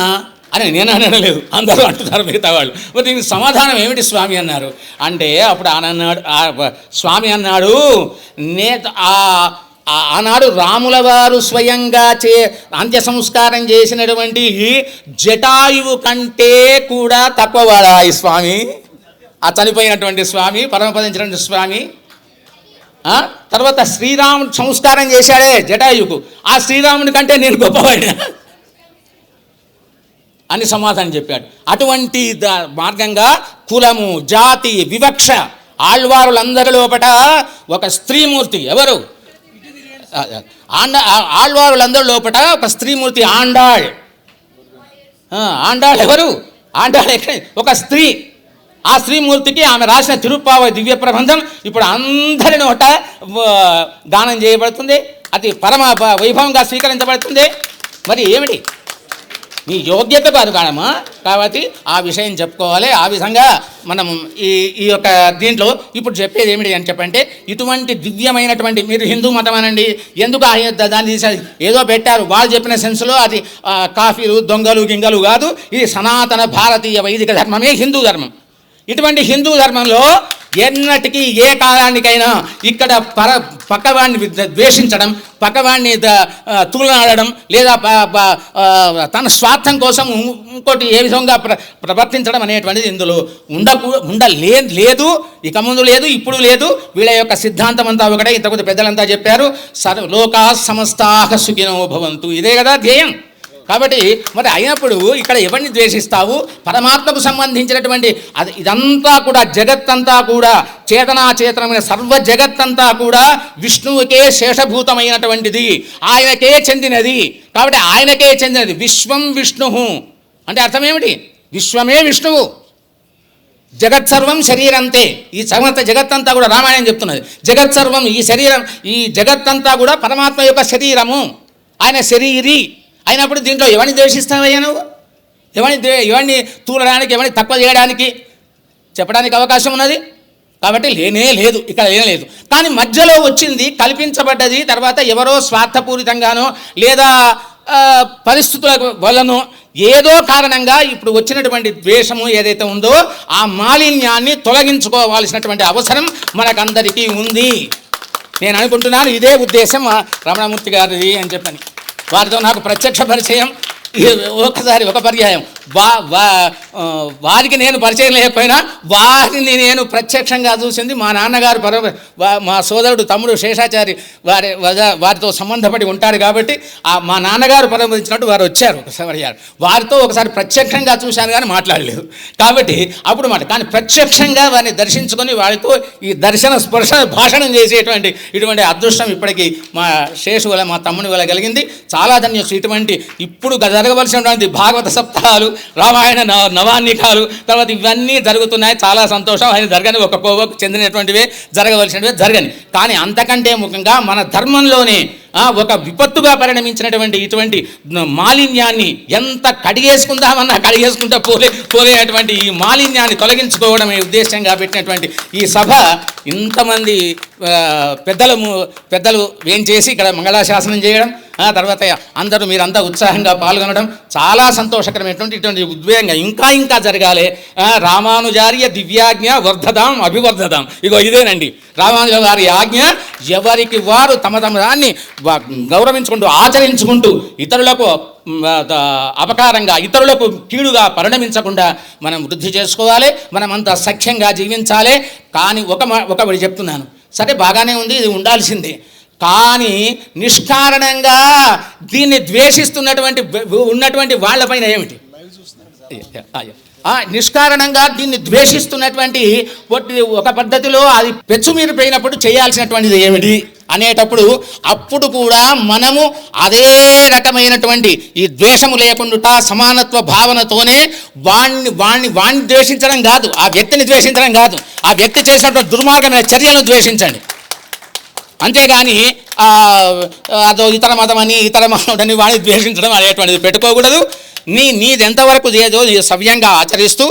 అని నేను అనలేదు, అందరూ అంటున్నారు మిగతా వాళ్ళు. మరి దీనికి సమాధానం ఏమిటి స్వామి అన్నారు. అంటే అప్పుడు స్వామి అన్నాడు, ఆనాడు రాముల వారు స్వయంగా అంత్య సంస్కారం చేసినటువంటి జటాయువు కంటే కూడా తక్కువవాడా ఈ స్వామి, ఆ చనిపోయినటువంటి స్వామి, పరమపదించినటువంటి స్వామి. తర్వాత శ్రీరాముడు సంస్కారం చేశాడే జటాయువుకు, ఆ శ్రీరాముడి కంటే నేను గొప్పవాడినా అని సమాధానం చెప్పాడు. అటువంటి మార్గంగా కులము, జాతి, వివక్ష, ఆళ్వారులందరి లోపట ఒక స్త్రీమూర్తి, ఎవరు? ఆళ్వారులందరి లోపల ఒక స్త్రీమూర్తి ఆండాళ్. ఆండాళ్ ఎవరు? ఆండాళ్ ఒక స్త్రీ. ఆ స్త్రీమూర్తికి ఆమె రాసిన తిరుప్పావ దివ్య ప్రబంధం ఇప్పుడు అందరి నోట గానం చేయబడుతుంది, అది పరమ వైభవంగా స్వీకరించబడుతుంది. మరి ఏమిటి నీ యోగ్యత కాదు కాదమ్మా, కాబట్టి ఆ విషయం చెప్పుకోవాలి. ఆ విధంగా మనం ఈ యొక్క దీంట్లో ఇప్పుడు చెప్పేది ఏమిటి అని చెప్పంటే, ఇటువంటి దివ్యమైనటువంటి మీరు హిందూ మతం అనండి, ఎందుకు దాన్ని తీసేది ఏదో పెట్టారు వాళ్ళు చెప్పిన సెన్స్లో, అది కాఫీలు దొంగలు గింగలు కాదు, ఇది సనాతన భారతీయ వైదిక ధర్మమే హిందూ ధర్మం. ఇటువంటి హిందూ ధర్మంలో ఎన్నటికీ ఏ కాలానికైనా ఇక్కడ పక్కవాడిని ద్వేషించడం, పక్కవాడిని తూలనాడడం, లేదా తన స్వార్థం కోసం ఇంకోటి ఏ విధంగా ప్రవర్తించడం అనేటువంటిది ఇందులో లేదు, ఇక ముందు లేదు, ఇప్పుడు లేదు. వీళ్ళ యొక్క సిద్ధాంతం అంతా ఒకటే, ఇంతకుముందు పెద్దలంతా చెప్పారు, లోకా సమస్తాః సుఖినో భవంతు, ఇదే కదా ధ్యేయం. కాబట్టి మరి అయినప్పుడు ఇక్కడ ఎవరిని ద్వేషిస్తావు? పరమాత్మకు సంబంధించినటువంటి ఇదంతా కూడా జగత్తంతా కూడా చేతనాచేతనమైన సర్వ జగత్తంతా కూడా విష్ణువుకే శేషభూతమైనటువంటిది, ఆయనకే చెందినది. కాబట్టి ఆయనకే చెందినది విశ్వం విష్ణు అంటే అర్థం ఏమిటి? విశ్వమే విష్ణువు, జగత్సర్వం శరీరంతే. ఈ సమస్త జగత్తంతా కూడా రామాయణం చెప్తున్నది, జగత్సర్వం ఈ శరీరం, ఈ జగత్తంతా కూడా పరమాత్మ యొక్క శరీరము, ఆయన శరీరి అయినప్పుడు దీంట్లో ఎవరిని ద్వేషిస్తావయ్యా నువ్వు? ఎవరిని తూలడానికి, ఎవరిని తక్కువ చేయడానికి చెప్పడానికి అవకాశం ఉన్నది? కాబట్టి లేనే లేదు, ఇక్కడ లేనే లేదు. కానీ మధ్యలో వచ్చింది, కల్పించబడ్డది. తర్వాత ఎవరో స్వార్థపూరితంగానో లేదా పరిస్థితుల వలనో ఏదో కారణంగా ఇప్పుడు వచ్చినటువంటి ద్వేషము ఏదైతే ఉందో ఆ మాలిన్యాన్ని తొలగించుకోవాల్సినటువంటి అవసరం మనకందరికీ ఉంది. నేను అనుకుంటున్నాను ఇదే ఉద్దేశం రమణమూర్తి గారిది అని చెప్పని. వారితో నాకు ప్రత్యక్ష పరిచయం. ఒకసారి ఒక పర్యాయం వారికి నేను పరిచయం లేకపోయినా వారిని నేను ప్రత్యక్షంగా చూసింది మా నాన్నగారు మా సోదరుడు తమ్ముడు శేషాచారి వారితో సంబంధపడి ఉంటారు కాబట్టి మా నాన్నగారు పరమపదించినట్టు వారు వచ్చారు ఒకసారి వారితో ఒకసారి ప్రత్యక్షంగా చూశాను కానీ మాట్లాడలేదు కాబట్టి అప్పుడు కానీ ప్రత్యక్షంగా వారిని దర్శించుకొని వారితో ఈ దర్శన స్పర్శ భాషణం చేసేటువంటి ఇటువంటి అదృష్టం ఇప్పటికీ మా శేషు వల్ల మా తమ్ముని వల్ల కలిగింది. చాలా ధన్యవాదాలు. ఇటువంటి ఇప్పుడు జరగవలసినటువంటి భాగవత సప్తాహాలు, రామాయణ నవాన్నికాలు, తర్వాత ఇవన్నీ జరుగుతున్నాయి. చాలా సంతోషం. ఆయన జరగని ఒక కోవకు చెందినటువంటివే జరగవలసినవే జరగని. కానీ అంతకంటే ముఖ్యంగా మన ధర్మంలోనే ఒక విపత్తుగా పరిణమించినటువంటి ఇటువంటి మాలిన్యాన్ని ఎంత కడిగేసుకుందామన్నా కడిగేసుకుంటా పోలేటువంటి ఈ మాలిన్యాన్ని తొలగించుకోవడమే ఉద్దేశంగా పెట్టినటువంటి ఈ సభ ఇంతమంది పెద్దలు ఏం చేసి ఇక్కడ మంగళాశాసనం చేయడం, తర్వాత అందరూ మీరంతా ఉత్సాహంగా పాల్గొనడం చాలా సంతోషకరమైనటువంటి ఇటువంటి ఉద్వేగంగా ఇంకా జరగాలి. రామానుజార్య దివ్యాజ్ఞ వర్ధదాం అభివర్ధదాం. ఇగో ఇదేనండి రామానుజ వారి ఆజ్ఞ. ఎవరికి వారు తమ దాన్ని గౌరవించుకుంటూ ఆచరించుకుంటూ ఇతరులకు అపకారంగా ఇతరులకు కీడుగా పరిణమించకుండా మనం వృద్ధి చేసుకోవాలి. మనమంతా సఖ్యంగా జీవించాలి. కానీ ఒకటి చెప్తున్నాను, సరే బాగానే ఉంది, ఇది ఉండాల్సిందే. కానీ నిష్కారణంగా దీన్ని ఉన్నటువంటి వాళ్ళపైన ఏమిటి, నిష్కారణంగా దీన్ని ద్వేషిస్తున్నటువంటి ఒక పద్ధతిలో అది పెచ్చుమీరిపోయినప్పుడు చేయాల్సినటువంటిది ఏమిటి అనేటప్పుడు అప్పుడు కూడా మనము అదే రకమైనటువంటి ఈ ద్వేషము లేకుండా సమానత్వ భావనతోనే వాణ్ణి ద్వేషించడం కాదు, ఆ వ్యక్తిని ద్వేషించడం కాదు, ఆ వ్యక్తి చేసినటువంటి దుర్మార్గమైన చర్యలను ద్వేషించండి. అంతేగాని అదో ఇతర మతమని ఇతర మతమని వాడిని ద్వేషించడం అనేటువంటిది పెట్టుకోకూడదు. నీది ఎంతవరకు ఏదో సవ్యంగా ఆచరిస్తూ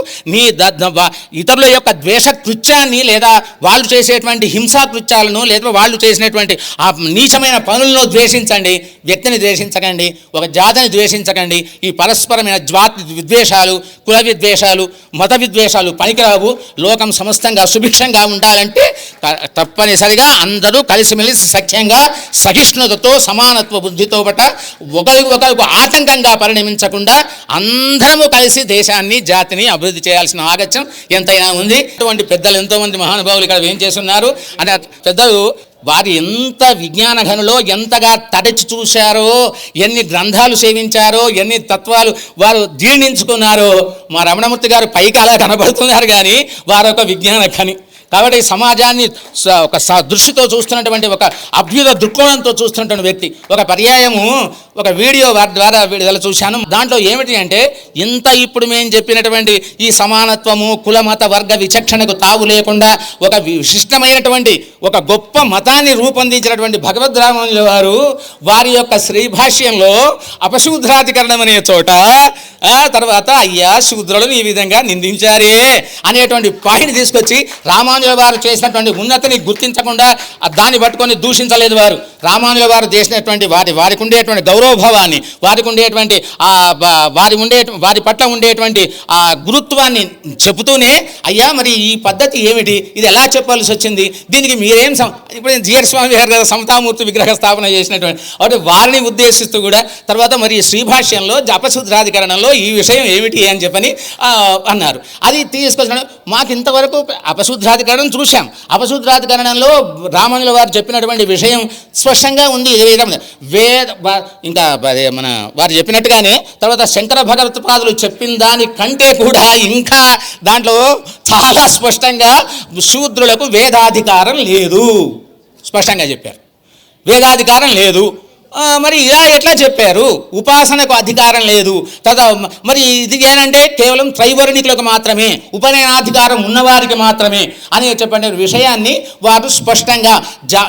ఇతరుల యొక్క ద్వేష కృత్యాన్ని లేదా వాళ్ళు చేసేటువంటి హింసా కృత్యాలను లేదా వాళ్ళు చేసినటువంటి ఆ నీచమైన పనులను ద్వేషించండి. వ్యక్తిని ద్వేషించకండి, ఒక జాతిని ద్వేషించకండి. ఈ పరస్పరమైన విద్వేషాలు, కుల విద్వేషాలు, మత విద్వేషాలు పనికిరావు. లోకం సమస్తంగా సుభిక్షంగా ఉండాలంటే తప్పనిసరిగా అందరూ కలిసిమెలిసి సఖ్యంగా సహిష్ణుతతో సమానత్వ బుద్ధితో ఒకరికి ఆతంకంగా పరిణమించకుండా అందరము కలిసి దేశాన్ని జాతిని అభివృద్ధి చేయాల్సిన ఆగత్యం ఎంతైనా ఉంది. అటువంటి పెద్దలు ఎంతోమంది మహానుభావులు ఇక్కడ ఏం చేస్తున్నారు అని పెద్దలు వారు ఎంత విజ్ఞాన ఘనులో ఎంతగా తడచి చూశారో, ఎన్ని గ్రంథాలు సేవించారో, ఎన్ని తత్వాలు వారు జీర్ణించుకున్నారో. మా రమణమూర్తి గారు పైకి అలా కనబడుతున్నారు కానీ వారు ఒక విజ్ఞాన ఖని. కాబట్టి సమాజాన్ని ఒక దృష్టితో చూస్తున్నటువంటి ఒక అభ్యుద దృక్కోణంతో చూస్తున్నటువంటి వ్యక్తి. ఒక పర్యాయము ఒక వీడియో వారి ద్వారా వీడియోలో చూశాను. దాంట్లో ఏమిటి అంటే ఇప్పుడు మేము చెప్పినటువంటి ఈ సమానత్వము, కులమత వర్గ విచక్షణకు తావు లేకుండా ఒక విశిష్టమైనటువంటి ఒక గొప్ప మతాన్ని రూపొందించినటువంటి భగవద్రామానుజుల వారి యొక్క శ్రీభాష్యంలో అపశూద్రాధికరణం అనే చోట తర్వాత అయ్యా శూద్రులను ఈ విధంగా నిందించారే అనేటువంటి పాయింట్ తీసుకొచ్చి రామానుజుల వారు చేసినటువంటి ఉన్నతిని గుర్తించకుండా దాన్ని పట్టుకొని దూషించలేదు వారు. రామానుజుల వారు చేసినటువంటి వారికి ఉండేటువంటి గౌరవభావాన్ని, వారికి ఉండేటువంటి వారి పట్ల ఉండేటువంటి ఆ గురుత్వాన్ని చెబుతూనే అయ్యా మరి ఈ పద్ధతి ఏమిటి, ఇది ఎలా చెప్పాల్సి వచ్చింది, దీనికి మీరేం ఇప్పుడు జిఆర్ స్వామి గారు కదా సమతామూర్తి విగ్రహ స్థాపన చేసినటువంటి అంటే వారిని ఉద్దేశిస్తూ కూడా తర్వాత మరి శ్రీభాష్యంలో అపశూద్రాధికరణంలో ఈ విషయం ఏమిటి అని చెప్పని అన్నారు. అది తీసుకొచ్చిన మాకు ఇంతవరకు అపశూద్రాధికరణం చూశాం. అపశూద్రాధికరణంలో రామానుజుల వారు చెప్పినటువంటి విషయం స్పష్టంగా ఉంది. ఇంకా మన వారు చెప్పినట్టుగానే తర్వాత శంకర భగవత్పాదులు చెప్పిన దానికంటే కూడా ఇంకా దాంట్లో చాలా స్పష్టంగా శూద్రులకు వేదాధికారం లేదు స్పష్టంగా చెప్పారు. వేదాధికారం లేదు. మరి ఇలా ఎట్లా చెప్పారు, ఉపాసనకు అధికారం లేదు. మరి ఇది ఏంటంటే కేవలం త్రైవర్ణికులకు మాత్రమే, ఉపనయనాధికారం ఉన్నవారికి మాత్రమే అని చెప్పిన విషయాన్ని వారు స్పష్టంగా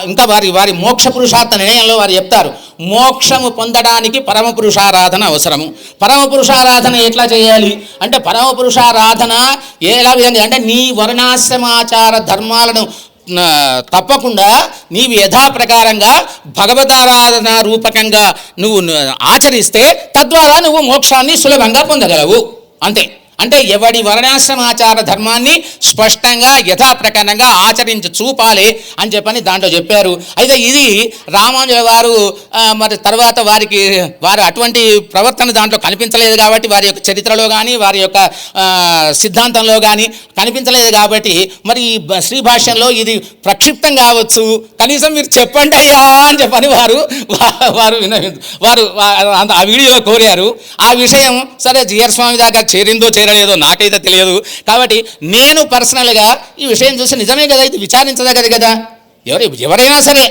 ఇంకా వారి మోక్ష పురుషార్థ నిర్ణయంలో వారు చెప్తారు. మోక్షము పొందడానికి పరమపురుషారాధన అవసరము. పరమపురుషారాధన ఎట్లా చేయాలి అంటే పరమపురుషారాధన ఎలా విధంగా అంటే నీ వర్ణాశ్రమాచార ధర్మాలను తప్పకుండా నీవు యథాప్రకారంగా భగవదారాధన రూపకంగా నువ్వు ఆచరిస్తే తద్వారా నువ్వు మోక్షాన్ని సులభంగా పొందగలవు. అంతే. అంటే ఎవడి వర్ణాశ్రమాచార ధర్మాన్ని స్పష్టంగా యథాప్రకారంగా ఆచరించి చూపాలి అని చెప్పని దాంట్లో చెప్పారు. అయితే ఇది రామానుజుల వారు మరి తర్వాత వారు అటువంటి ప్రవర్తన దాంట్లో కనిపించలేదు కాబట్టి, వారి యొక్క చరిత్రలో కానీ వారి యొక్క సిద్ధాంతంలో కానీ కనిపించలేదు కాబట్టి, మరి ఈ శ్రీ భాష్యంలో ఇది ప్రక్షిప్తం కావచ్చు, కనీసం మీరు చెప్పండి అయ్యా అని చెప్పని వారు ఆ వీడియోలో కోరారు. ఆ విషయం సరే జిఆర్ స్వామి దాకా చేరిందో చేరలేదో నాకైతే తెలియదు. కాబట్టి నేను పర్సనల్గా ఈ విషయం చూసి నిజమే కదా, ఇది విచారించదగదు కదా. ఎవరైనా సరే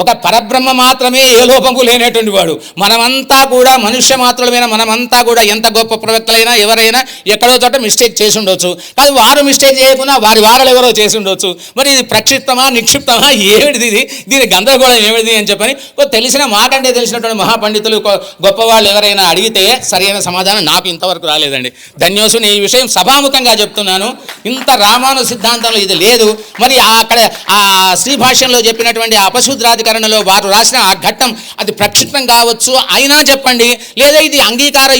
ఒక పరబ్రహ్మ మాత్రమే ఏ లోపము లేనటువంటి వాడు. మనమంతా కూడా మనుష్య మాత్రమైన మనమంతా కూడా ఎంత గొప్ప ప్రవక్తలైనా ఎవరైనా ఎక్కడో చోట మిస్టేక్ చేసి ఉండొచ్చు. కానీ వారు మిస్టేక్ చేయకుండా వారు ఎవరో చేసి ఉండొచ్చు. మరి ఇది ప్రక్షిప్తమా నిక్షిప్తమా ఏమిటిది, దీని గందరగోళం ఏమిటిది అని చెప్పని తెలిసిన మాకంటే తెలిసినటువంటి మహాపండితులు గొప్పవాళ్ళు ఎవరైనా అడిగితే సరైన సమాధానం నాకు ఇంతవరకు రాలేదండి. ధన్యోసు. నేను ఈ విషయం సభాముఖంగా చెప్తున్నాను. ఇంత రామాను సిద్ధాంతంలో ఇది లేదు. మరి అక్కడ ఆ శ్రీ భాష్యంలో చెప్పినటువంటి అపశూద్రాది కరణలో వారు రాసిన ఆ ఘట్టం అది ప్రక్షిప్తం కావచ్చు, అయినా చెప్పండి. లేదా ఇది అంగీకార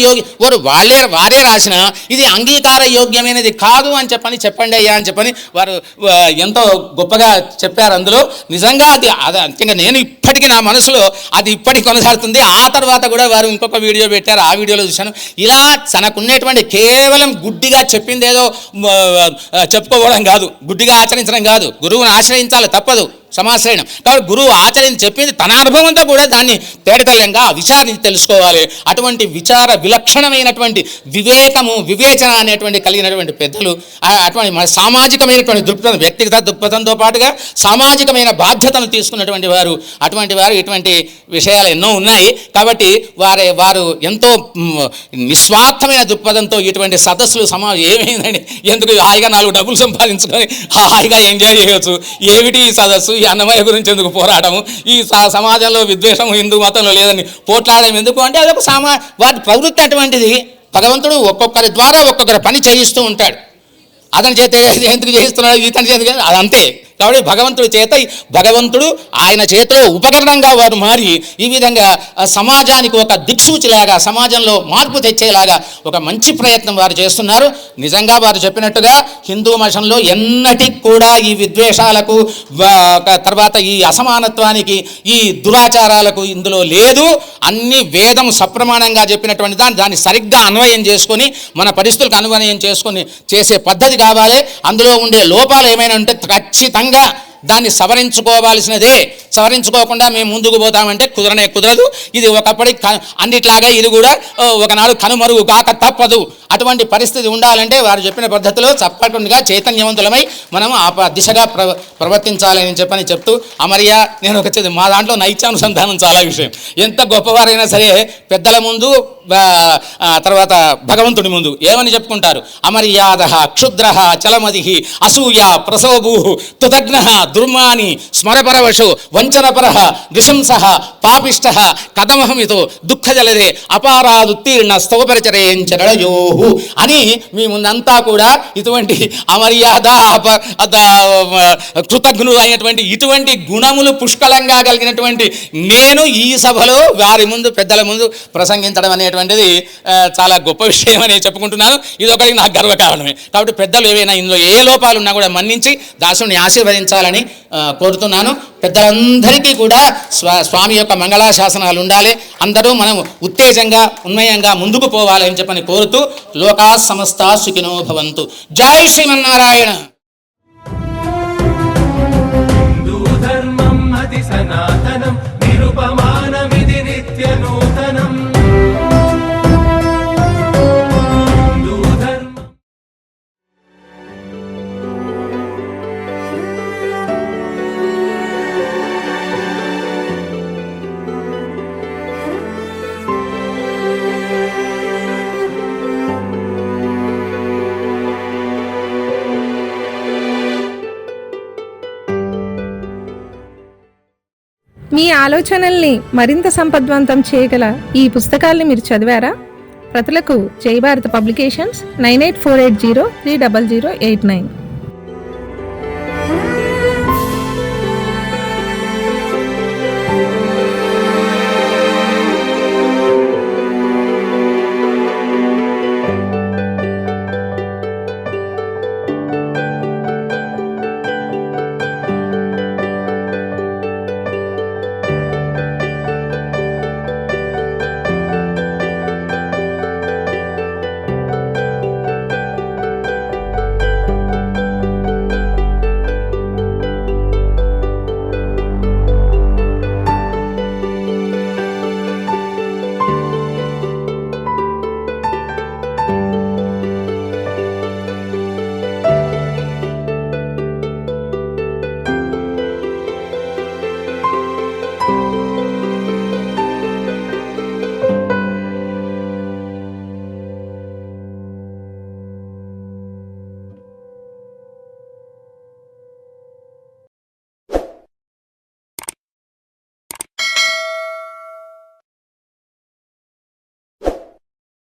వారే రాసిన ఇది అంగీకార యోగ్యమైనది కాదు అని చెప్పండి అయ్యా అని చెప్పని వారు ఎంతో గొప్పగా చెప్పారు. అందులో నిజంగా అది నేను ఇప్పటికీ నా మనసులో అది ఇప్పటికి కొనసాగుతుంది. ఆ తర్వాత కూడా వారు ఇంకొక వీడియో పెట్టారు, ఆ వీడియోలో చూశాను. ఇలా తనకున్నటువంటి కేవలం గుడ్డిగా చెప్పిందేదో చెప్పుకోవడం కాదు, గుడ్డిగా ఆచరించడం కాదు. గురువుని ఆశ్రయించాలి, తప్పదు సమాశ్రయణం. కాబట్టి గురువు ఆచరించి చెప్పింది తన అనుభవంతో కూడా దాన్ని తేటతెల్లంగా విచారించి తెలుసుకోవాలి. అటువంటి విలక్షణమైనటువంటి వివేచన అనేటువంటి కలిగినటువంటి పెద్దలు, అటువంటి సామాజికమైనటువంటి దృక్పథం, వ్యక్తిగత దృక్పథంతో పాటుగా సామాజికమైన బాధ్యతను తీసుకున్నటువంటి వారు, అటువంటి వారు ఇటువంటి విషయాలు ఎన్నో ఉన్నాయి. కాబట్టి వారు ఎంతో నిస్వార్థమైన దృక్పథంతో ఇటువంటి సదస్సులు ఏమైందండి, ఎందుకు హాయిగా 4 డబ్బులు సంపాదించుకొని హాయిగా ఎంజాయ్ చేయవచ్చు. ఏమిటి ఈ సదస్సు, ఈ అన్నమయ్య గురించి ఎందుకు పోరాటము, ఈ సమాజంలో విద్వేషం హిందూ మతంలో లేదని పోట్లాడడం ఎందుకు అంటే అదొక వాటి ప్రవృత్తి అటువంటిది. భగవంతుడు ఒక్కొక్కరి ద్వారా ఒక్కొక్కరి పని చేయిస్తూ ఉంటాడు. అతని చేత ఎందుకు చేయిస్తున్నాడు, ఇతని చేత అదంతే. కాబట్టి భగవంతుడు ఆయన చేతిలో ఉపకరణంగా వారు మారి ఈ విధంగా సమాజానికి ఒక దిక్సూచిలాగా, సమాజంలో మార్పు తెచ్చేలాగా ఒక మంచి ప్రయత్నం వారు చేస్తున్నారు. నిజంగా వారు చెప్పినట్టుగా హిందూ మతంలో ఎన్నటికి కూడా ఈ విద్వేషాలకు, తర్వాత ఈ అసమానత్వానికి, ఈ దురాచారాలకు ఇందులో లేదు. అన్ని వేదం సప్రమాణంగా చెప్పినటువంటి దాన్ని సరిగ్గా అన్వయం చేసుకొని మన పరిస్థితులకు అన్వయం చేసుకొని చేసే పద్ధతి కావాలి. అందులో ఉండే లోపాలు ఏమైనా ఉంటే ఖచ్చితంగా దాన్ని సవరించుకోవాల్సినదే. సవరించుకోకుండా మేము ముందుకు పోతామంటే కుదరదు. ఇది ఒకప్పటి అన్నిట్లాగా ఇది కూడా ఒకనాడు కనుమరుగు కాక తప్పదు. అటువంటి పరిస్థితి ఉండాలంటే వారు చెప్పిన పద్ధతిలో తప్పకుండా చైతన్యవంతులమై మనం ఆ దిశగా ప్రవర్తించాలని చెప్తూ అమర్య నేను ఒక మా దాంట్లో నైత్యానుసంధానం చాలా విషయం. ఎంత గొప్పవారైనా సరే పెద్దల ముందు, తర్వాత భగవంతుడి ముందు ఏమని చెప్పుకుంటారు? అమర్యాద క్షుద్ర చలమది అసూయ ప్రసోభూ తుదగ్న దుర్మాని స్మరపరవశో వంచనపర నృశంస పాపిష్ట కథమహమితో దుఃఖజలదే అపారాదుత్తీర్ణ స్తవపరిచరేంచరయో అని మీ ముందంతా కూడా ఇటువంటి అమర్యాద, కృతజ్ఞులు అయినటువంటి ఇటువంటి గుణములు పుష్కలంగా కలిగినటువంటి నేను ఈ సభలో వారి ముందు, పెద్దల ముందు ప్రసంగించడం అనేటువంటిది చాలా గొప్ప విషయం అని చెప్పుకుంటున్నాను. ఇది ఒకటి నాకు గర్వకారణమే. కాబట్టి పెద్దలు ఏవైనా ఇందులో ఏ లోపాలు ఉన్నా కూడా మన్నించి దాసుని ఆశీర్వదించాలని కోరుతున్నాను. పెద్దలందరికీ కూడా స్వామి యొక్క మంగళాశాసనాలు ఉండాలి. అందరూ మనం ఉత్తేజంగా, ఉన్మయంగా ముందుకు పోవాలని చెప్పని కోరుతూ లోకా సమస్తా సుఖినో భవంతు. జై శ్రీమన్నారాయణ. హిందూ ధర్మం అతి సనాతనం, నిరుపమానమిది నిత్య నూతనం. మీ ఆలోచనల్ని మరింత సంపద్వంతం చేయగల ఈ పుస్తకాల్ని మీరు చదివారా? ప్రతులకు జై భారత్ పబ్లికేషన్స్ 9848030089.